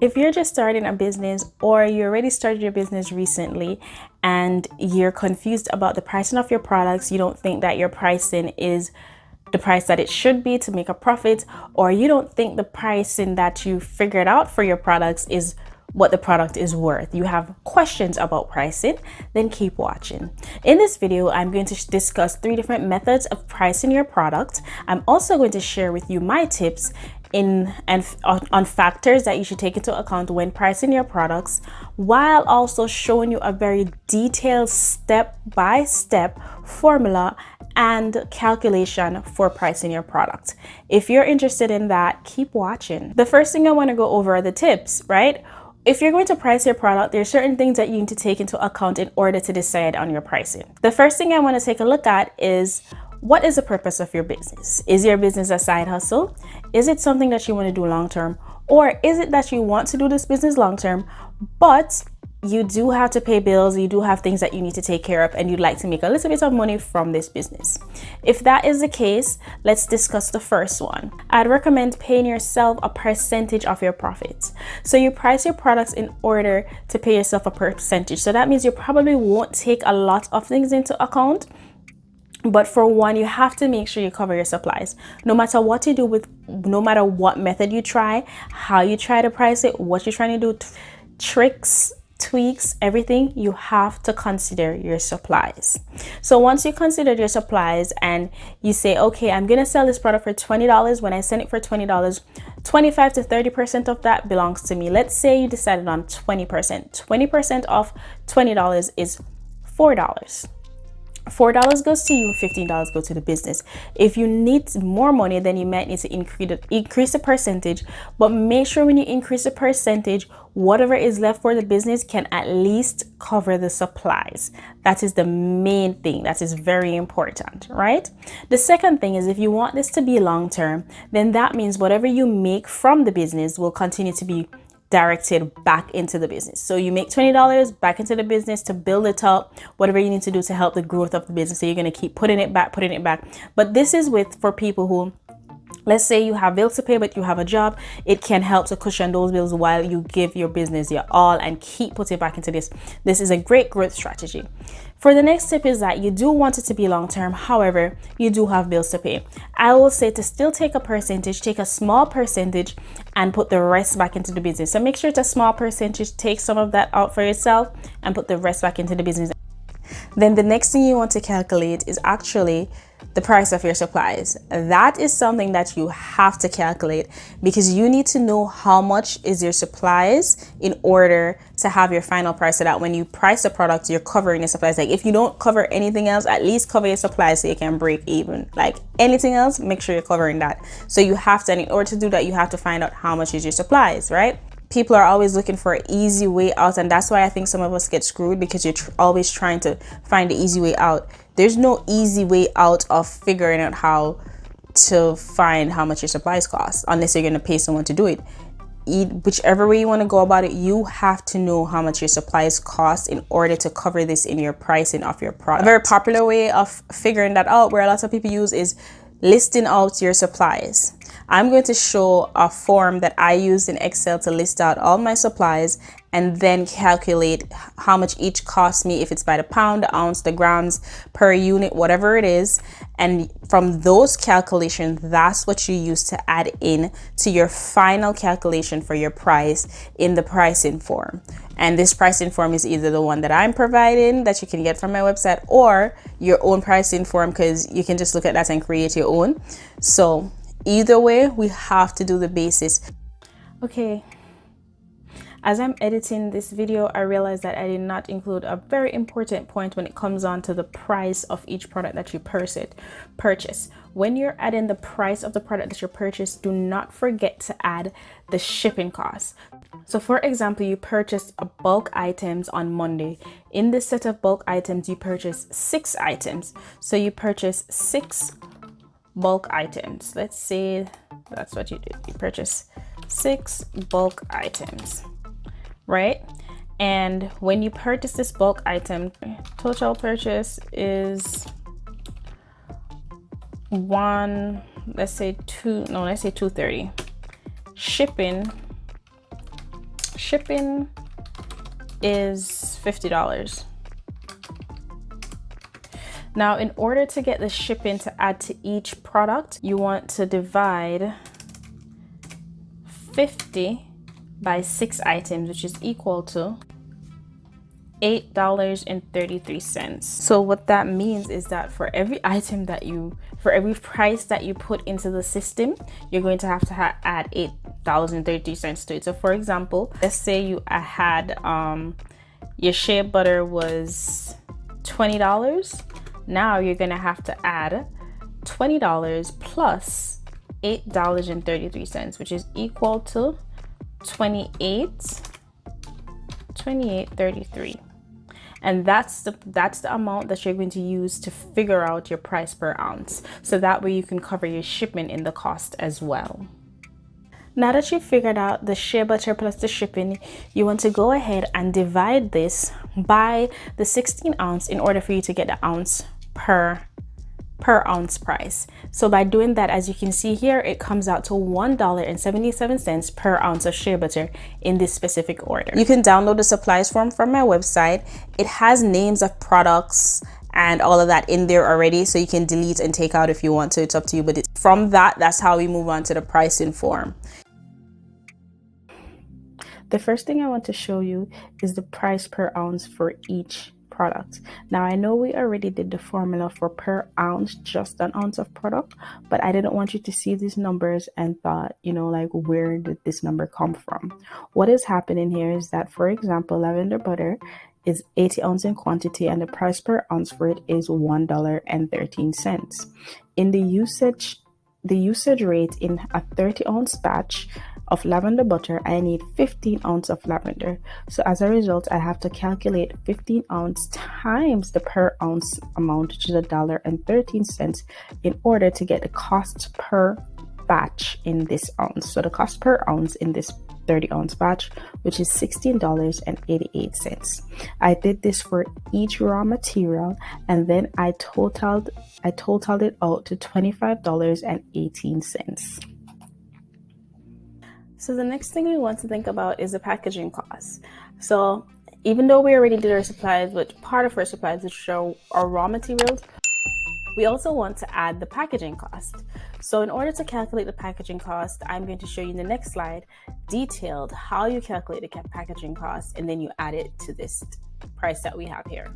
If you're just starting a business or you already started your business recently and you're confused about the pricing of your products, you don't think that your pricing is the price that it should be to make a profit, or you don't think the pricing that you figured out for your products is what the product is worth, you have questions about pricing, then keep watching. In this video, I'm going to discuss 3 different methods of pricing your product. I'm also going to share with you my tips on factors that you should take into account when pricing your products, while also showing you a very detailed step-by-step formula and calculation for pricing your product. If you're interested in that, keep watching. The first thing I want to go over are the tips, right? If you're going to price your product, there are certain things that you need to take into account in order to decide on your pricing. The first thing I want to take a look at is, what is the purpose of your business? Is your business a side hustle? Is it something that you want to do long term? Or is it that you want to do this business long term, but you do have to pay bills, you do have things that you need to take care of, and you'd like to make a little bit of money from this business? If that is the case, let's discuss the first one. I'd recommend paying yourself a percentage of your profits. So you price your products in order to pay yourself a percentage. So that means you probably won't take a lot of things into account. But for one, you have to make sure you cover your supplies. No matter what you do no matter what method you try, how you try to price it, what you're trying to do, tricks, tweaks, everything, you have to consider your supplies. So once you consider your supplies and you say, okay, I'm gonna sell this product for $20. When I send it for $20, 25 to 30% of that belongs to me. Let's say you decided on 20%. 20% of $20 is $4. $4 goes to you, $15 goes to the business. If you need more money, then you might need to increase the percentage, but make sure when you increase the percentage, whatever is left for the business can at least cover the supplies. That is the main thing. That is very important, right? The second thing is, if you want this to be long term, then that means whatever you make from the business will continue to be directed back into the business. So you make $20 back into the business to build it up, whatever you need to do to help the growth of the business. So you're going to keep putting it back. But this is for people who, let's say you have bills to pay, but you have a job. It can help to cushion those bills while you give your business your all and keep putting back into this. This is a great growth strategy. For the next tip is that you do want it to be long term. However, you do have bills to pay. I will say to still take a percentage, take a small percentage and put the rest back into the business. So make sure it's a small percentage, take some of that out for yourself and put the rest back into the business. Then the next thing you want to calculate is actually the price of your supplies. That is something that you have to calculate, because you need to know how much is your supplies in order to have your final price, so that when you price the product, you're covering your supplies. Like if you don't cover anything else, at least cover your supplies so you can break even. Like anything else, make sure you're covering that. So you have to, and in order to do that, you have to find out how much is your supplies, right? People are always looking for an easy way out, and that's why I think some of us get screwed, because you're always trying to find the easy way out. There's no easy way out of figuring out how to find how much your supplies cost, unless you're going to pay someone to do it. Whichever way you want to go about it, you have to know how much your supplies cost in order to cover this in your pricing of your product. A very popular way of figuring that out, where a lot of people use, is listing out your supplies. I'm going to show a form that I use in Excel to list out all my supplies and then calculate how much each costs me, if it's by the pound, the ounce, the grams per unit, whatever it is. And from those calculations, that's what you use to add in to your final calculation for your price in the pricing form. And this pricing form is either the one that I'm providing that you can get from my website, or your own pricing form, because you can just look at that and create your own. So either way, we have to do the basis. Okay. As I'm editing this video, I realized that I did not include a very important point when it comes on to the price of each product that you purchase. When you're adding the price of the product that you purchase, do not forget to add the shipping costs. So for example, you purchased a bulk items on Monday. In this set of bulk items, you purchase 6 items. So you purchase 6 bulk items. Let's say that's what you did. You purchase 6 bulk items, right? And when you purchase this bulk item, total purchase is let's say 230. Shipping shipping is $50. Now, in order to get the shipping to add to each product, you want to divide 50 by 6 items, which is equal to $8.33. So what that means is that for every item that for every price that you put into the system, you're going to have to add $8.33 to it. So for example, let's say you had your shea butter was $20. Now you're gonna have to add $20 plus $8.33, which is equal to $28.33. And that's the amount that you're going to use to figure out your price per ounce. So that way you can cover your shipment in the cost as well. Now that you've figured out the shea butter plus the shipping, you want to go ahead and divide this by the 16 ounce in order for you to get the ounce per ounce price. So by doing that, as you can see here, it comes out to $1.77 per ounce of shea butter in this specific order. You can download the supplies form from my website. It has names of products and all of that in there already, so you can delete and take out if you want to. It's up to you, but from that's how we move on to the pricing form. The first thing I want to show you is the price per ounce for each product. Now, I know we already did the formula for per ounce, just an ounce of product, but I didn't want you to see these numbers and thought, like, where did this number come from? What is happening here is that, for example, lavender butter is 80 ounces in quantity and the price per ounce for it is $1.13. In the usage rate in a 30 ounce batch of lavender butter, I need 15 ounces of lavender. So as a result, I have to calculate 15 ounces times the per ounce amount, which is $1.13, in order to get the cost per batch in this ounce. So the cost per ounce in this 30 ounce batch, which is $16.88. I did this for each raw material, and then I totaled it out to $25.18. So the next thing we want to think about is the packaging costs. So even though we already did our supplies, which part of our supplies, which are our raw materials, we also want to add the packaging cost. So in order to calculate the packaging cost, I'm going to show you in the next slide detailed how you calculate the packaging cost, and then you add it to this price that we have here.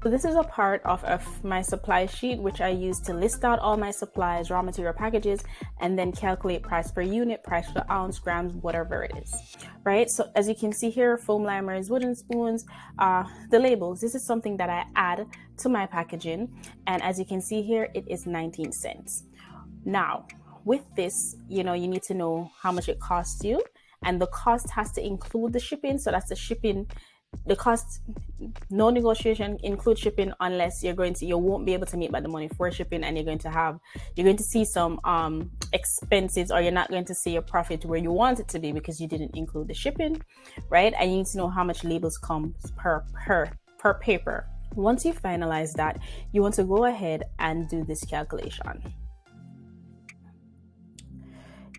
So this is a part of my supply sheet, which I use to list out all my supplies, raw material packages, and then calculate price per unit, price per ounce, grams, whatever it is, right? So as you can see here, foam liners, wooden spoons, the labels, this is something that I add to my packaging. And as you can see here, it is 19 cents. Now, with this, you need to know how much it costs you, and the cost has to include the shipping. So that's the shipping. The cost, no negotiation, include shipping, unless you won't be able to make back the money for shipping, and you're going to see some expenses, or you're not going to see your profit where you want it to be because you didn't include the shipping, right? And you need to know how much labels come per paper. Once you finalize that, you want to go ahead and do this calculation.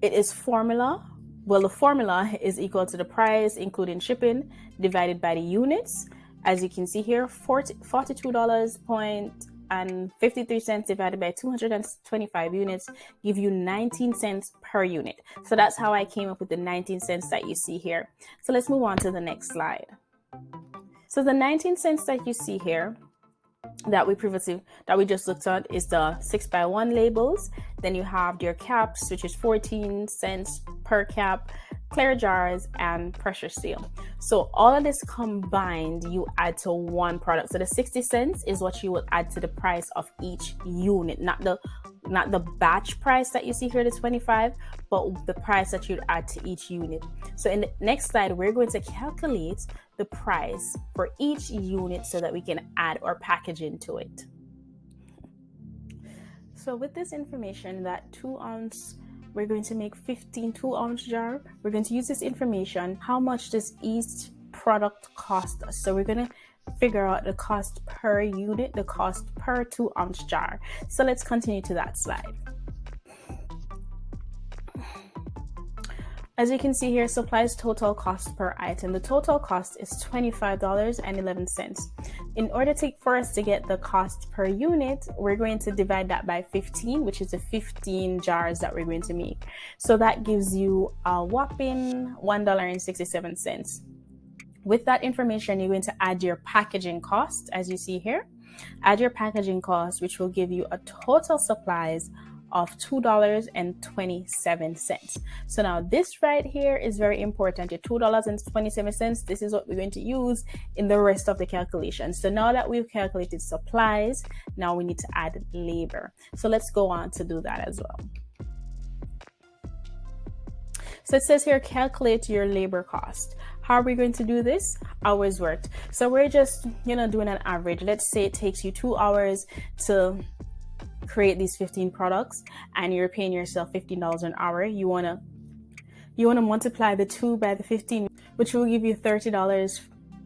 It is formula. Well, the formula is equal to the price, including shipping, divided by the units. As you can see here, $42.53 divided by 225 units give you 19 cents per unit. So that's how I came up with the 19 cents that you see here. So let's move on to the next slide. So the 19 cents that you see here that we just looked at is the 6x1 labels. Then you have your caps, which is 14 cents per cap, clear jars, and pressure seal. So all of this combined, you add to one product. So the 60 cents is what you will add to the price of each unit, not the batch price that you see here, the 25, but the price that you'd add to each unit. So in the next slide, we're going to calculate the price for each unit so that we can add our packaging to it. So with this information, that 2 ounce, we're going to make 15 2-ounce jar. We're going to use this information. How much does each product cost us? So we're going to figure out the cost per unit, the cost per 2-ounce jar. So let's continue to that slide. As you can see here, supplies total cost per item. The total cost is $25.11. In order for us to get the cost per unit, we're going to divide that by 15, which is the 15 jars that we're going to make. So that gives you a whopping $1.67. With that information, you're going to add your packaging cost, as you see here. Add your packaging cost, which will give you a total supplies of $2.27. So now this right here is very important. Your $2.27, this is what we're going to use in the rest of the calculation. So now that we've calculated supplies, now we need to add labor. So let's go on to do that as well. So it says here, calculate your labor cost. How are we going to do this? Hours worked. So we're just, doing an average. Let's say it takes you 2 hours to create these 15 products and you're paying yourself $15 an hour. You want to multiply the 2 by the 15, which will give you $30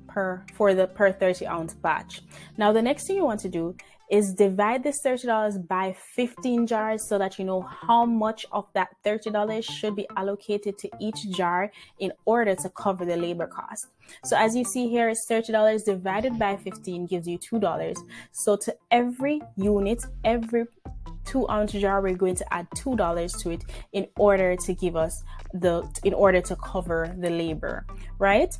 per 30-ounce batch. Now the next thing you want to do is divide this $30 by 15 jars so that you know how much of that $30 should be allocated to each jar in order to cover the labor cost. So as you see here, it's $30 divided by 15 gives you $2. So to every unit, every 2-ounce jar, we're going to add $2 to it in order to cover the labor, right?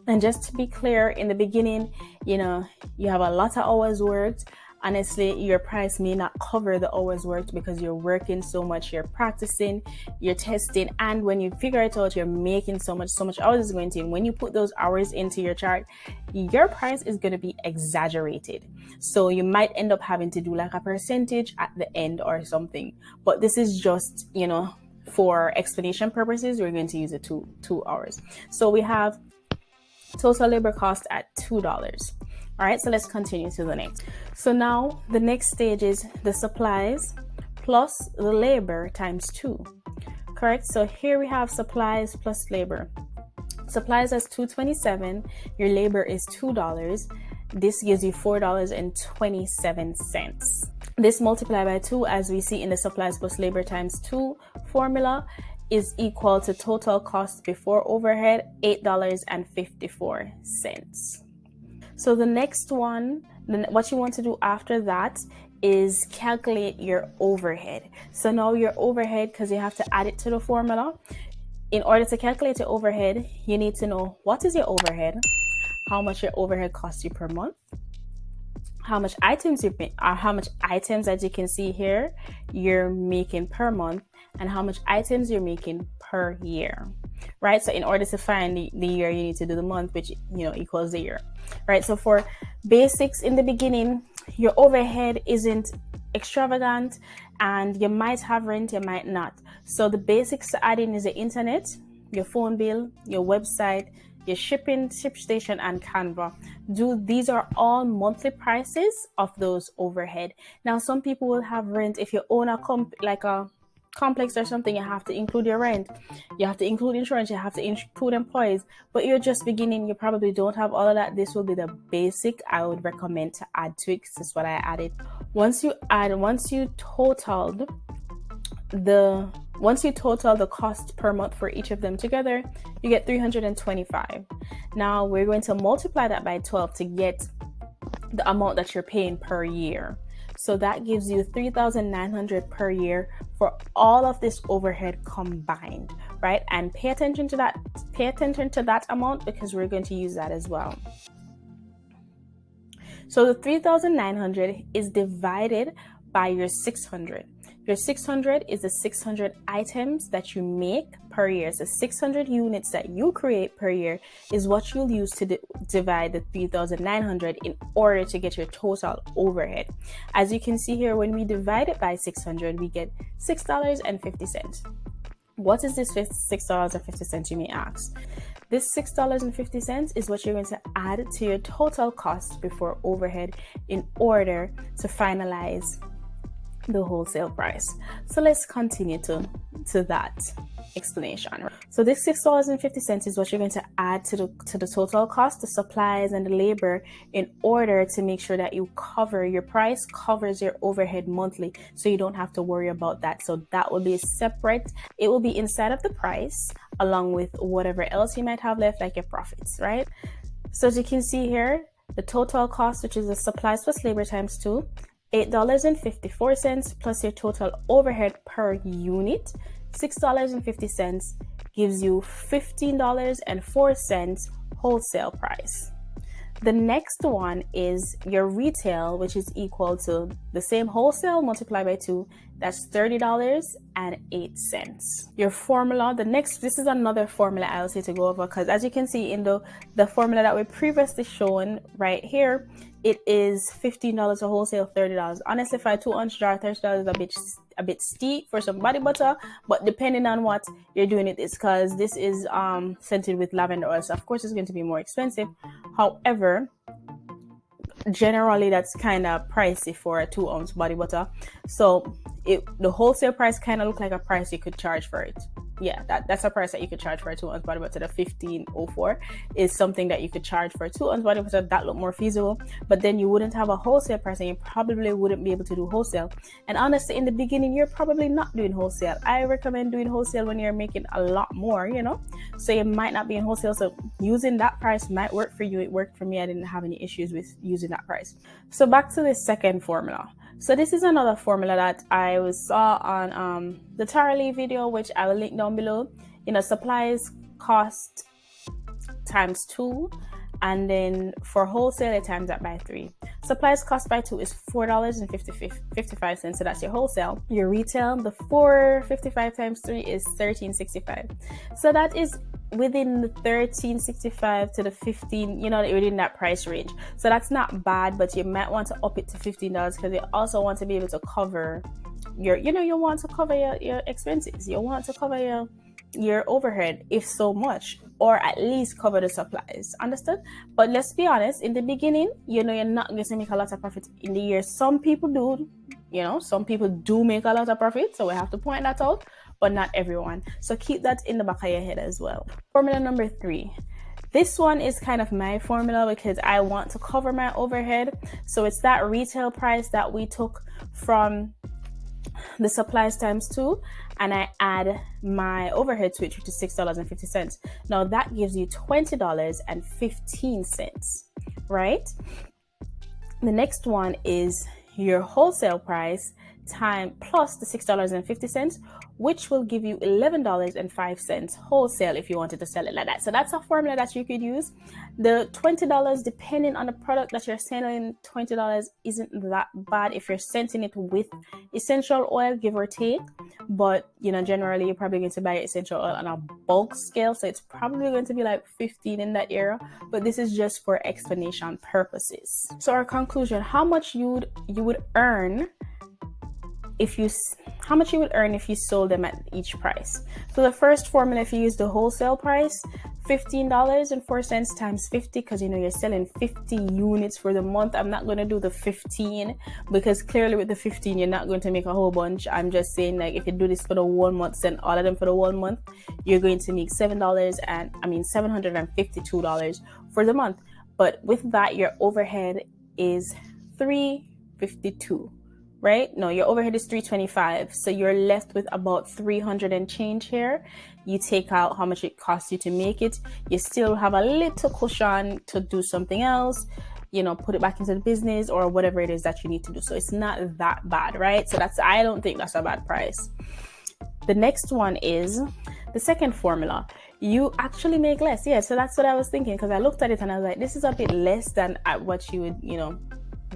And just to be clear, in the beginning, you have a lot of hours worked. Honestly, your price may not cover the hours worked because you're working so much, you're practicing, you're testing, and when you figure it out, you're making so much hours is going to, and when you put those hours into your chart, your price is going to be exaggerated. So you might end up having to do like a percentage at the end or something. But this is just, for explanation purposes, we're going to use it 2 hours. So we have total labor cost at $2. All right, so let's continue to the next. So now the next stage is the supplies plus the labor times 2. Correct? So here we have supplies plus labor. Supplies is $2.27. Your labor is $2. This gives you $4.27. This multiplied by 2, as we see in the supplies plus labor times 2 formula, is equal to total cost before overhead, $8.54. So the next one, what you want to do after that is calculate your overhead. So now your overhead, because you have to add it to the formula. In order to calculate your overhead, you need to know what is your overhead, how much your overhead costs you per month, how much items as you can see here you're making per month, and how much items you're making per year, right? So in order to find the year, you need to do the month, which equals the year, right? So for basics in the beginning, your overhead isn't extravagant, and you might have rent, you might not. So the basics to add in is the internet, your phone bill, your website, your ship station, and Canva. These are all monthly prices of those overhead. Now some people will have rent. If you own a complex or something, you have to include your rent, you have to include insurance, you have to include employees. But you're just beginning, you probably don't have all of that. This will be the basic I would recommend to add to it. This is what I added. Once you total the cost per month for each of them together, you get $325. Now we're going to multiply that by 12 to get the amount that you're paying per year. So that gives you $3,900 per year for all of this overhead combined, right? And pay attention to that amount, because we're going to use that as well. So the $3,900 is divided by your 600. Your 600 is the 600 items that you make per year. So 600 units that you create per year is what you'll use to divide the 3,900 in order to get your total overhead. As you can see here, when we divide it by 600, we get $6.50. What is this $6.50, you may ask? This $6.50 is what you're going to add to your total cost before overhead in order to finalize the wholesale price. So let's continue to that explanation. So this $6.50 is what you're going to add to the total cost, the supplies and the labor, in order to make sure that you cover your price, covers your overhead monthly, so you don't have to worry about that. So that will be separate. It will be inside of the price along with whatever else you might have left, like your profits, right? So as you can see here, the total cost, which is the supplies plus labor times 2, $8.54 plus your total overhead per unit, $6.50, gives you $15.04 wholesale price. The next one is your retail, which is equal to the same wholesale multiplied by 2. That's $30.08. Your formula, this is another formula I'll say to go over, because as you can see in the formula that we previously shown right here, it is $15 a wholesale, $30. Honestly, for $200, $30 is a bit steep for some body butter, but depending on what you're doing it is, because this is scented with lavender oil, so of course it's going to be more expensive. However, generally that's kind of pricey for a 2-ounce body butter, so the wholesale price kind of look like a price you could charge for it. Yeah, that's a price that you could charge for a 2-ounce body butter. The $15.04 is something that you could charge for a 2-ounce body butter. That look more feasible, but then you wouldn't have a wholesale price and you probably wouldn't be able to do wholesale. And honestly, in the beginning, you're probably not doing wholesale. I recommend doing wholesale when you're making a lot more, so you might not be in wholesale. So using that price might work for you. It worked for me. I didn't have any issues with using that price. So back to the second formula. So this is another formula that I saw on the Tara Lee video, which I will link down below. Supplies cost times 2, and then for wholesale it times that by 3. Supplies cost by 2 is $4.55, so that's your wholesale. Your retail, the $4.55 times 3 is $13.65. So that is within the $13.65 to the $15, within that price range. So that's not bad, but you might want to up it to $15 because you also want to be able to cover your, you want to cover your expenses. You want to cover your overhead, if so much, or at least cover the supplies. Understood? But let's be honest, in the beginning, you're not going to make a lot of profit in the year. Some people do, some people do make a lot of profit, so we have to point that out, but not everyone. So keep that in the back of your head as well. Formula number 3. This one is kind of my formula because I want to cover my overhead. So it's that retail price that we took from the supplies times 2, and I add my overhead to it, which is $6.50. Now that gives you $20.15, right? The next one is your wholesale price time plus the $6.50, which will give you $11.05 wholesale if you wanted to sell it like that. So that's a formula that you could use. The $20, depending on the product that you're selling, $20 isn't that bad if you're scenting it with essential oil, give or take. But generally you're probably going to buy essential oil on a bulk scale, so it's probably going to be like 15 in that area. But this is just for explanation purposes. So our conclusion: how much you would earn if you sold them at each price. So the first formula, if you use the wholesale price, $15.04 times 50, because you're selling 50 units for the month. I'm not going to do the 15 because clearly with the 15 you're not going to make a whole bunch. I'm just saying, like, if you do this for the 1 month, send all of them for the 1 month, you're going to make $752 for the month. But with that, your overhead is $352. Right? No, your overhead is $325. So you're left with about $300 and change here. You take out how much it costs you to make it. You still have a little cushion to do something else, put it back into the business or whatever it is that you need to do. So it's not that bad, right? So I don't think that's a bad price. The next one is the second formula. You actually make less. Yeah, so that's what I was thinking, because I looked at it and I was like, this is a bit less than what you would,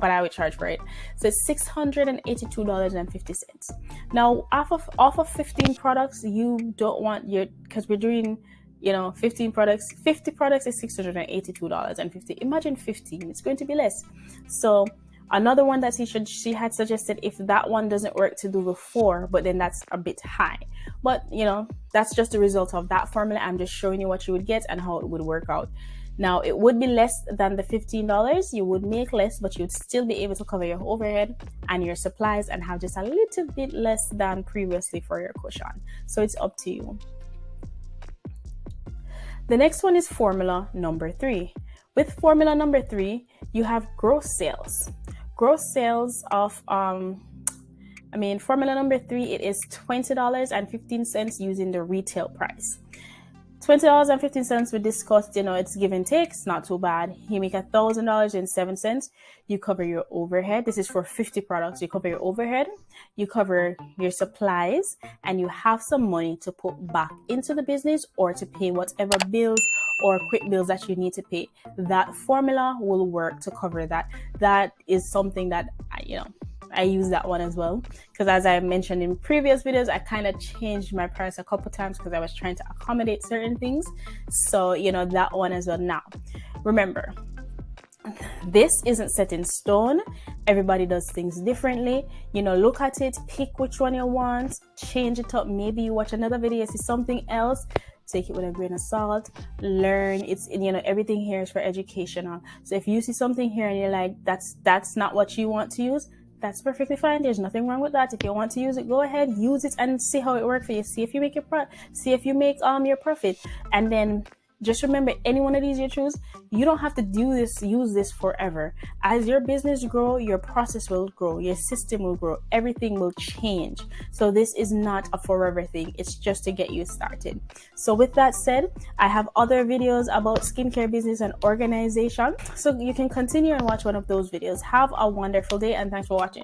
but I would charge for it. So it's $682.50. Now, off of 15 products, you don't want because we're doing, 15 products. 50 products is $682.50. Imagine 15, it's going to be less. So another one that she had suggested, if that one doesn't work, to do the 4, but then that's a bit high. But that's just the result of that formula. I'm just showing you what you would get and how it would work out. Now, it would be less than the $15. You would make less, but you'd still be able to cover your overhead and your supplies and have just a little bit less than previously for your cushion. So it's up to you. The next one is formula number 3. With formula number 3, you have gross sales. Gross sales of formula number 3, it is $20.15 using the retail price. $20.15 we discussed, it's give and take. It's not too bad. You make $1,000.07. You cover your overhead. This is for 50 products. You cover your overhead, you cover your supplies, and you have some money to put back into the business or to pay whatever bills or quick bills that you need to pay. That formula will work to cover that. That is something that I use that one as well, because as I mentioned in previous videos, I kind of changed my price a couple times because I was trying to accommodate certain things. So that one as well. Now remember, this isn't set in stone. Everybody does things differently. Look at it, pick which one you want, change it up. Maybe you watch another video, see something else, take it with a grain of salt, learn. It's everything here is for educational. So if you see something here and you're like, that's not what you want to use, that's perfectly fine. There's nothing wrong with that. If you want to use it, go ahead, use it and see how it works for you. See if you make your profit. And then just remember, any one of these you choose, you don't have to use this forever. As your business grow, your process will grow, your system will grow, everything will change. So this is not a forever thing. It's just to get you started. So with that said, I have other videos about skincare business and organization. So you can continue and watch one of those videos. Have a wonderful day and thanks for watching.